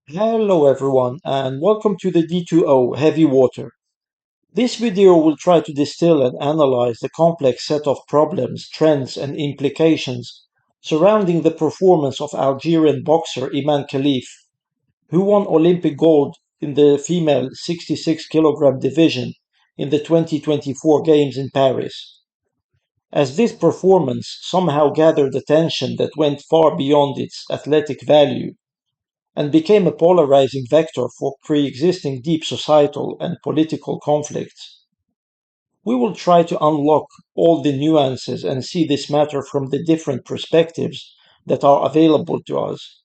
Hello everyone and welcome to the D2O Heavy Water. This video will try to distill and analyze the complex set of problems, trends and implications surrounding the performance of Algerian boxer Imane Khelif, who won Olympic gold in the female 66 kilogram division in the 2024 Games in Paris. As this performance somehow gathered attention that went far beyond its athletic value, and became a polarizing vector for pre-existing deep societal and political conflicts. We will try to unlock all the nuances and see this matter from the different perspectives that are available to us.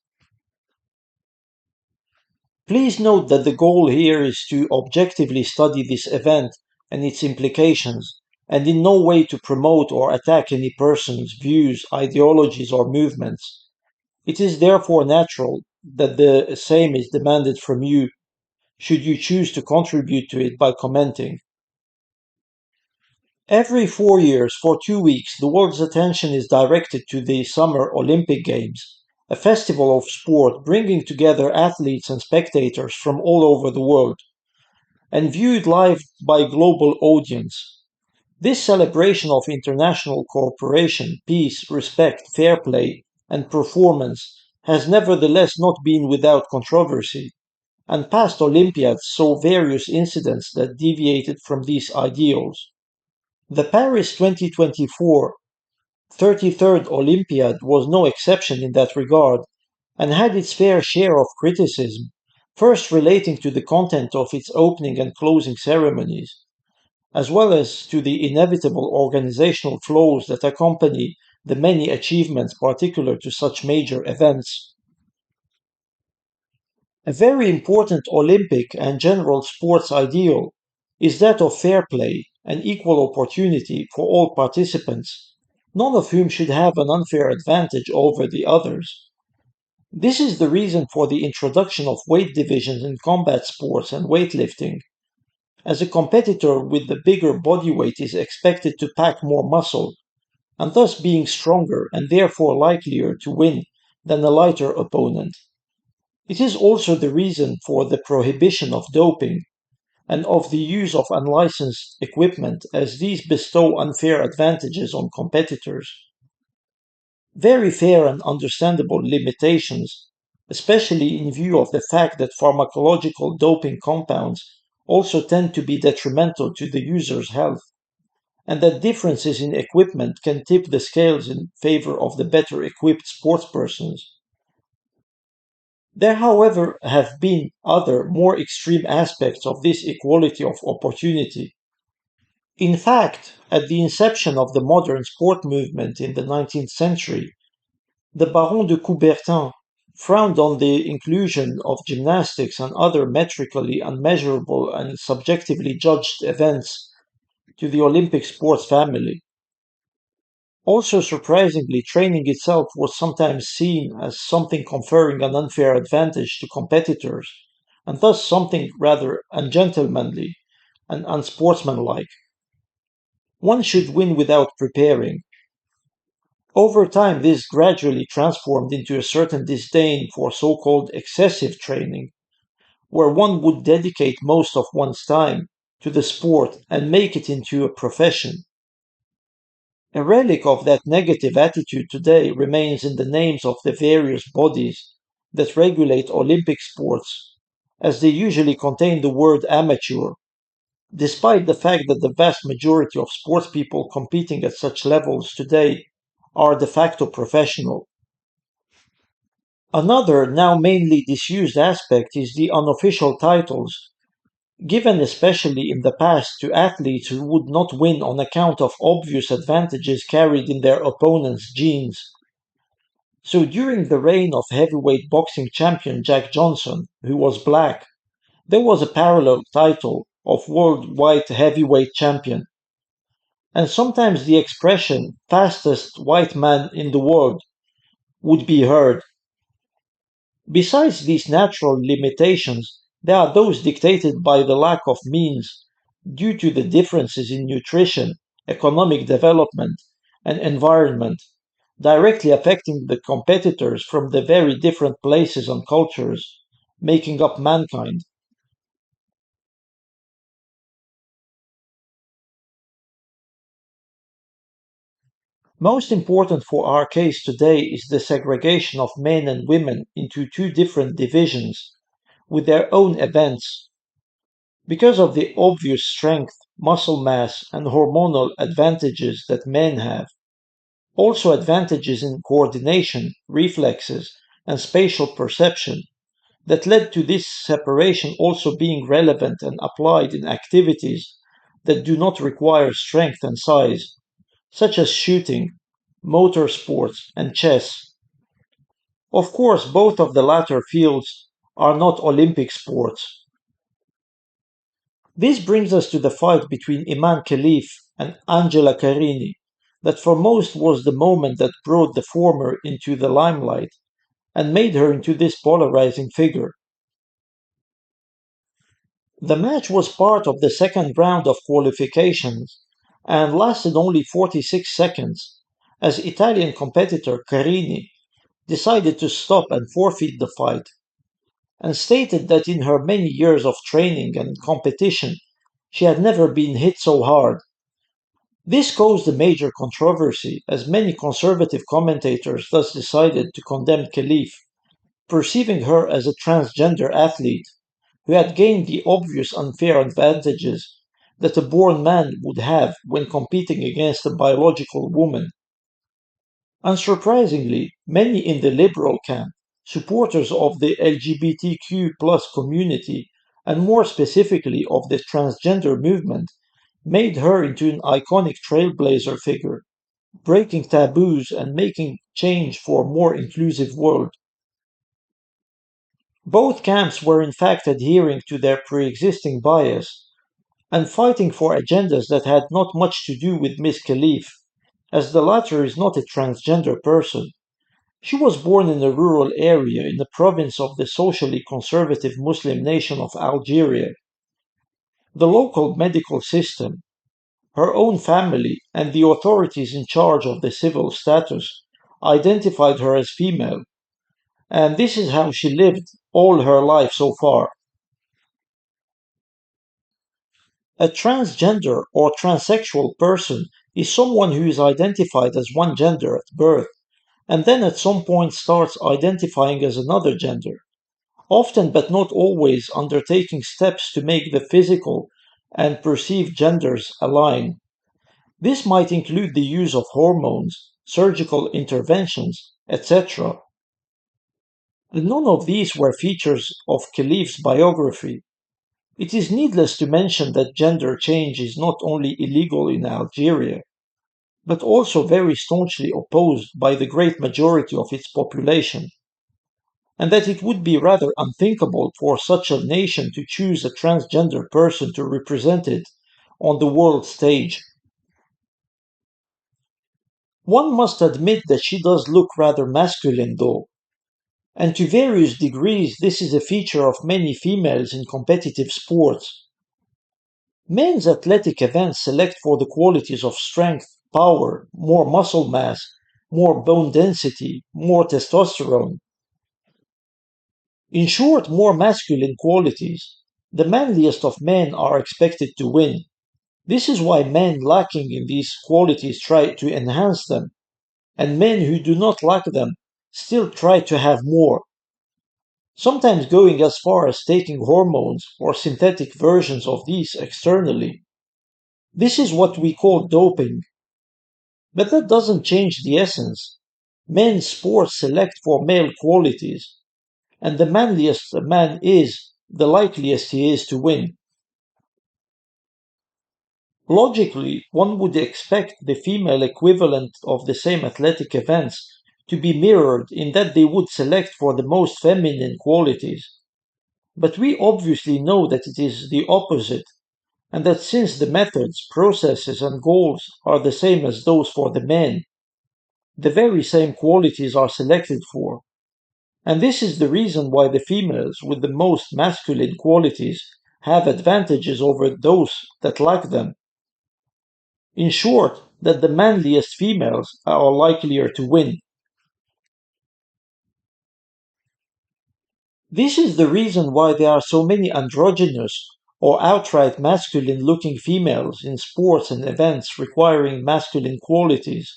Please note that the goal here is to objectively study this event and its implications, and in no way to promote or attack any person's views, ideologies, or movements. It is therefore natural that the same is demanded from you should you choose to contribute to it by commenting. Every 4 years, for 2 weeks, the world's attention is directed to the Summer Olympic Games, a festival of sport bringing together athletes and spectators from all over the world, and viewed live by a global audience. This celebration of international cooperation, peace, respect, fair play, and performance has nevertheless not been without controversy, and past Olympiads saw various incidents that deviated from these ideals. The Paris 2024 33rd Olympiad was no exception in that regard, and had its fair share of criticism, first relating to the content of its opening and closing ceremonies, as well as to the inevitable organizational flaws that accompany the many achievements particular to such major events. A very important Olympic and general sports ideal is that of fair play and equal opportunity for all participants, none of whom should have an unfair advantage over the others. This is the reason for the introduction of weight divisions in combat sports and weightlifting, as a competitor with the bigger body weight is expected to pack more muscle, and thus being stronger and therefore likelier to win than a lighter opponent. It is also the reason for the prohibition of doping and of the use of unlicensed equipment, as these bestow unfair advantages on competitors. Very fair and understandable limitations, especially in view of the fact that pharmacological doping compounds also tend to be detrimental to the user's health, and that differences in equipment can tip the scales in favor of the better equipped sportspersons. There, however, have been other, more extreme aspects of this equality of opportunity. In fact, at the inception of the modern sport movement in the 19th century, the Baron de Coubertin frowned on the inclusion of gymnastics and other metrically unmeasurable and subjectively judged events to the Olympic sports family. Also surprisingly, training itself was sometimes seen as something conferring an unfair advantage to competitors, and thus something rather ungentlemanly and unsportsmanlike. One should win without preparing. Over time, this gradually transformed into a certain disdain for so called excessive training, where one would dedicate most of one's time to the sport and make it into a profession. A relic of that negative attitude today remains in the names of the various bodies that regulate Olympic sports, as they usually contain the word amateur, despite the fact that the vast majority of sports people competing at such levels today are de facto professional. Another, now mainly disused aspect is the unofficial titles, given especially in the past to athletes who would not win on account of obvious advantages carried in their opponent's genes. So during the reign of heavyweight boxing champion Jack Johnson, who was black, there was a parallel title of worldwide heavyweight champion, and sometimes the expression fastest white man in the world would be heard. Besides these natural limitations, there are those dictated by the lack of means due to the differences in nutrition, economic development, and environment, directly affecting the competitors from the very different places and cultures, making up mankind. Most important for our case today is the segregation of men and women into two different divisions with their own events. Because of the obvious strength, muscle mass, and hormonal advantages that men have, also advantages in coordination, reflexes, and spatial perception that led to this separation also being relevant and applied in activities that do not require strength and size, such as shooting, motor sports, and chess. Of course, both of the latter fields are not Olympic sports. This brings us to the fight between Imane Khelif and Angela Carini, that for most was the moment that brought the former into the limelight and made her into this polarizing figure. The match was part of the second round of qualifications and lasted only 46 seconds, as Italian competitor Carini decided to stop and forfeit the fight, and stated that in her many years of training and competition she had never been hit so hard. This caused a major controversy, as many conservative commentators thus decided to condemn Khelif, perceiving her as a transgender athlete who had gained the obvious unfair advantages that a born man would have when competing against a biological woman. Unsurprisingly, many in the liberal camp, supporters of the LGBTQ community, and more specifically of the transgender movement, made her into an iconic trailblazer figure, breaking taboos and making change for a more inclusive world. Both camps were in fact adhering to their pre-existing bias and fighting for agendas that had not much to do with Miss Khelif, as the latter is not a transgender person. She was born in a rural area in the province of the socially conservative Muslim nation of Algeria. The local medical system, her own family, and the authorities in charge of the civil status identified her as female, and this is how she lived all her life so far. A transgender or transsexual person is someone who is identified as one gender at birth and then at some point starts identifying as another gender, often but not always undertaking steps to make the physical and perceived genders align. This might include the use of hormones, surgical interventions, etc. And none of these were features of Khelif's biography. It is needless to mention that gender change is not only illegal in Algeria, but also very staunchly opposed by the great majority of its population, and that it would be rather unthinkable for such a nation to choose a transgender person to represent it on the world stage. One must admit that she does look rather masculine though, and to various degrees this is a feature of many females in competitive sports. Men's athletic events select for the qualities of strength, power, more muscle mass, more bone density, more testosterone. In short, more masculine qualities. The manliest of men are expected to win. This is why men lacking in these qualities try to enhance them, and men who do not lack them still try to have more, sometimes going as far as taking hormones or synthetic versions of these externally. This is what we call doping. But that doesn't change the essence. Men's sports select for male qualities, and the manliest a man is, the likeliest he is to win. Logically, one would expect the female equivalent of the same athletic events to be mirrored in that they would select for the most feminine qualities. But we obviously know that it is the opposite, and that since the methods, processes, and goals are the same as those for the men, the very same qualities are selected for. And this is the reason why the females with the most masculine qualities have advantages over those that lack them. In short, that the manliest females are likelier to win. This is the reason why there are so many androgynous or outright masculine looking females in sports and events requiring masculine qualities.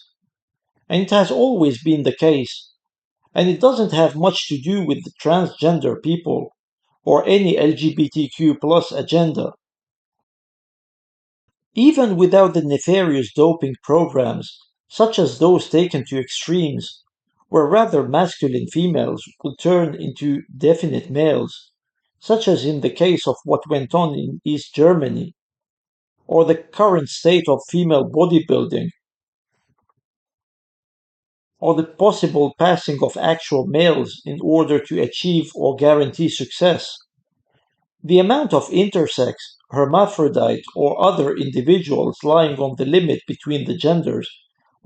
And it has always been the case, and it doesn't have much to do with the transgender people or any LGBTQ plus agenda. Even without the nefarious doping programs, such as those taken to extremes, where rather masculine females would turn into definite males, such as in the case of what went on in East Germany, or the current state of female bodybuilding, or the possible passing of actual males in order to achieve or guarantee success. The amount of intersex, hermaphrodite, or other individuals lying on the limit between the genders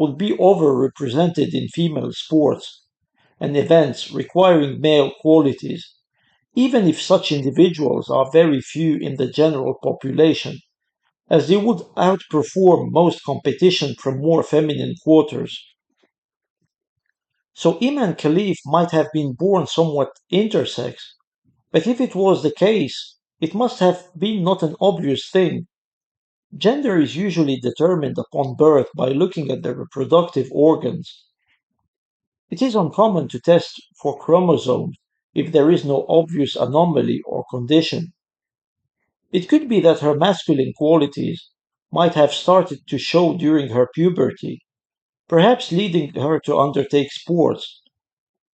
would be overrepresented in female sports and events requiring male qualities, even if such individuals are very few in the general population, as they would outperform most competition from more feminine quarters. So Imane Khelif might have been born somewhat intersex, but if it was the case, it must have been not an obvious thing. Gender is usually determined upon birth by looking at the reproductive organs. It is uncommon to test for chromosomes if there is no obvious anomaly or condition. It could be that her masculine qualities might have started to show during her puberty, perhaps leading her to undertake sports,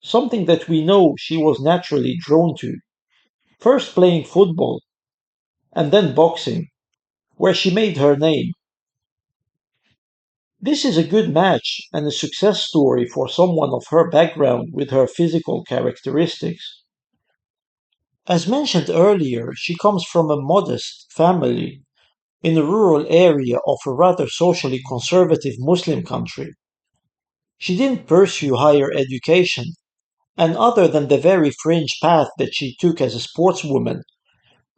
something that we know she was naturally drawn to, first playing football and then boxing, where she made her name. This is a good match and a success story for someone of her background with her physical characteristics. As mentioned earlier, she comes from a modest family in a rural area of a rather socially conservative Muslim country. She didn't pursue higher education, and other than the very fringe path that she took as a sportswoman,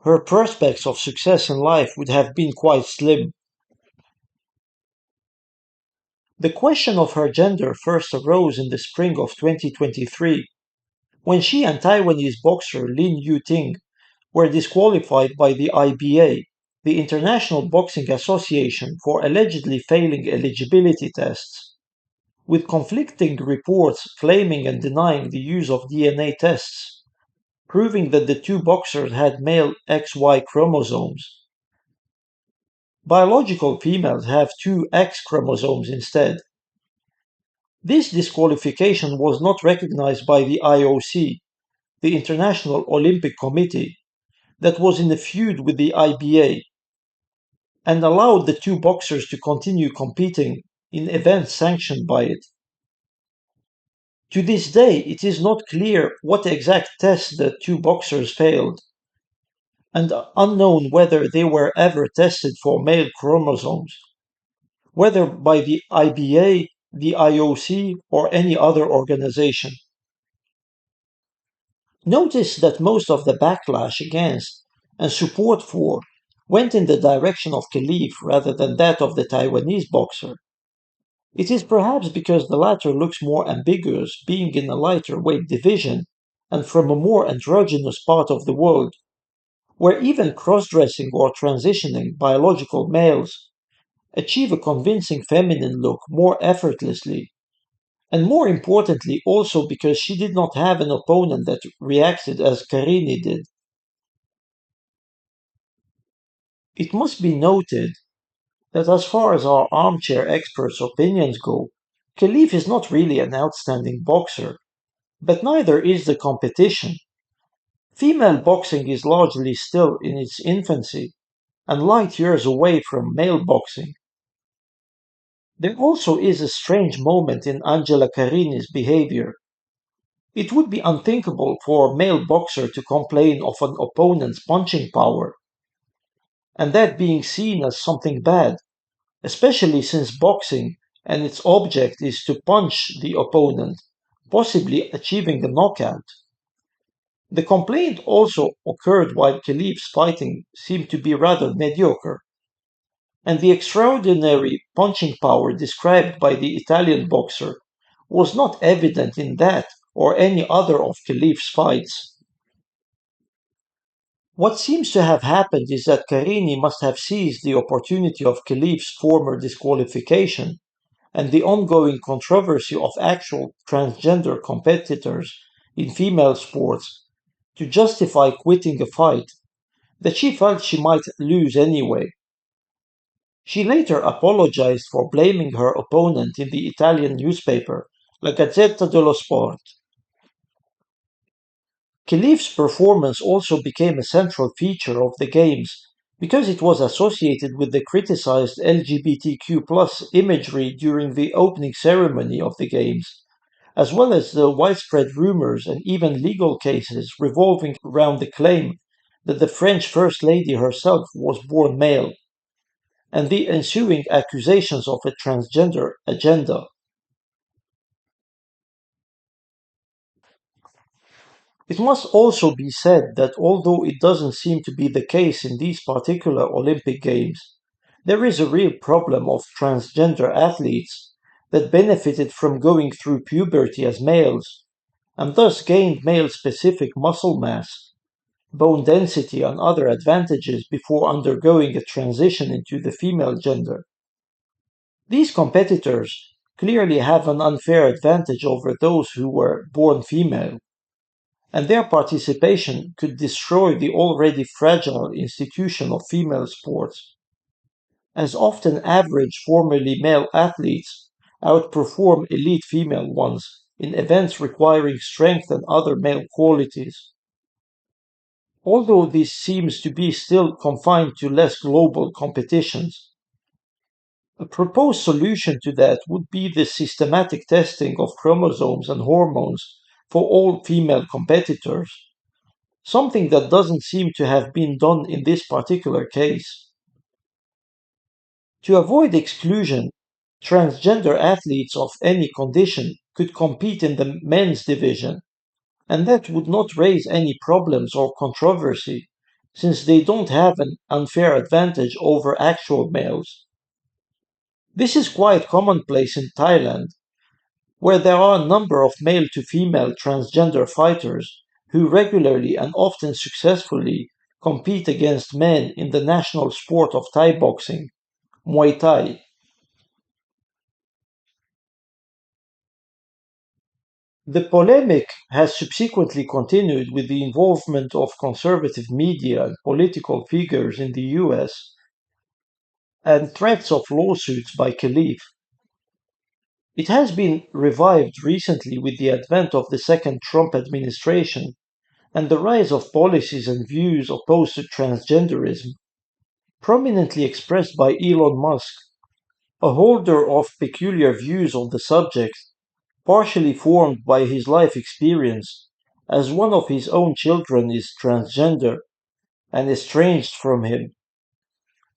her prospects of success in life would have been quite slim. The question of her gender first arose in the spring of 2023 when she and Taiwanese boxer Lin Yuting were disqualified by the IBA, the International Boxing Association, for allegedly failing eligibility tests, with conflicting reports claiming and denying the use of DNA tests, proving that the two boxers had male XY chromosomes. Biological females have two X chromosomes instead. This disqualification was not recognized by the IOC, the International Olympic Committee, that was in a feud with the IBA, and allowed the two boxers to continue competing in events sanctioned by it. To this day, it is not clear what exact tests the two boxers failed, and unknown whether they were ever tested for male chromosomes, whether by the IBA, the IOC, or any other organization. Notice that most of the backlash against and support for went in the direction of Khelif rather than that of the Taiwanese boxer. It is perhaps because the latter looks more ambiguous, being in a lighter weight division and from a more androgynous part of the world, where even cross dressing or transitioning biological males achieve a convincing feminine look more effortlessly, and more importantly, also because she did not have an opponent that reacted as Carini did. It must be noted that as far as our armchair experts' opinions go, Khelif is not really an outstanding boxer, but neither is the competition. Female boxing is largely still in its infancy, and light years away from male boxing. There also is a strange moment in Angela Carini's behavior. It would be unthinkable for a male boxer to complain of an opponent's punching power, and that being seen as something bad, especially since boxing and its object is to punch the opponent, possibly achieving a knockout. The complaint also occurred while Khelif's fighting seemed to be rather mediocre, and the extraordinary punching power described by the Italian boxer was not evident in that or any other of Khelif's fights. What seems to have happened is that Carini must have seized the opportunity of Khelif's former disqualification and the ongoing controversy of actual transgender competitors in female sports to justify quitting a fight that she felt she might lose anyway. She later apologized for blaming her opponent in the Italian newspaper La Gazzetta dello Sport. Khelif's performance also became a central feature of the Games because it was associated with the criticized LGBTQ imagery during the opening ceremony of the Games, as well as the widespread rumors and even legal cases revolving around the claim that the French First Lady herself was born male, and the ensuing accusations of a transgender agenda. It must also be said that although it doesn't seem to be the case in these particular Olympic Games, there is a real problem of transgender athletes that benefited from going through puberty as males and thus gained male specific muscle mass, bone density, and other advantages before undergoing a transition into the female gender. These competitors clearly have an unfair advantage over those who were born female, and their participation could destroy the already fragile institution of female sports, as often average formerly male athletes outperform elite female ones in events requiring strength and other male qualities. Although this seems to be still confined to less global competitions, a proposed solution to that would be the systematic testing of chromosomes and hormones for all female competitors, something that doesn't seem to have been done in this particular case. To avoid exclusion, transgender athletes of any condition could compete in the men's division, and that would not raise any problems or controversy, since they don't have an unfair advantage over actual males. This is quite commonplace in Thailand, where there are a number of male to female transgender fighters who regularly and often successfully compete against men in the national sport of Thai boxing, Muay Thai. The polemic has subsequently continued with the involvement of conservative media and political figures in the US and threats of lawsuits by Khelif. It has been revived recently with the advent of the second Trump administration and the rise of policies and views opposed to transgenderism, prominently expressed by Elon Musk, a holder of peculiar views on the subject, partially formed by his life experience, as one of his own children is transgender and estranged from him.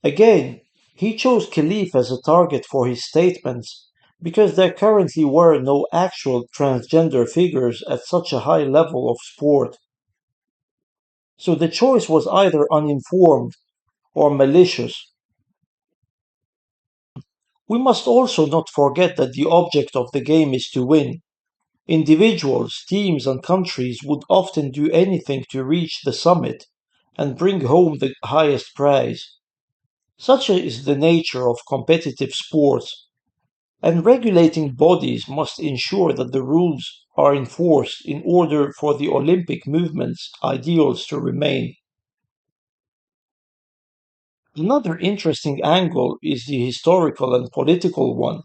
Again, he chose Khelif as a target for his statements because there currently were no actual transgender figures at such a high level of sport. So the choice was either uninformed or malicious. We must also not forget that the object of the game is to win. Individuals, teams, and countries would often do anything to reach the summit and bring home the highest prize. Such is the nature of competitive sports, and regulating bodies must ensure that the rules are enforced in order for the Olympic movement's ideals to remain. Another interesting angle is the historical and political one,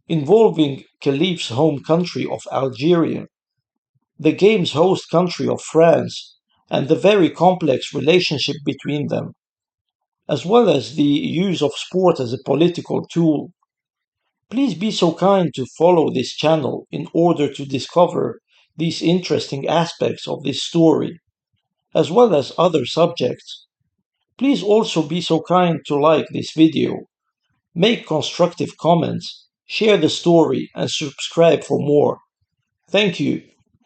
involving Khelif's home country of Algeria, the game's host country of France, and the very complex relationship between them, as well as the use of sport as a political tool. Please be so kind to follow this channel in order to discover these interesting aspects of this story, as well as other subjects. Please also be so kind to like this video, make constructive comments, share the story, and subscribe for more. Thank you.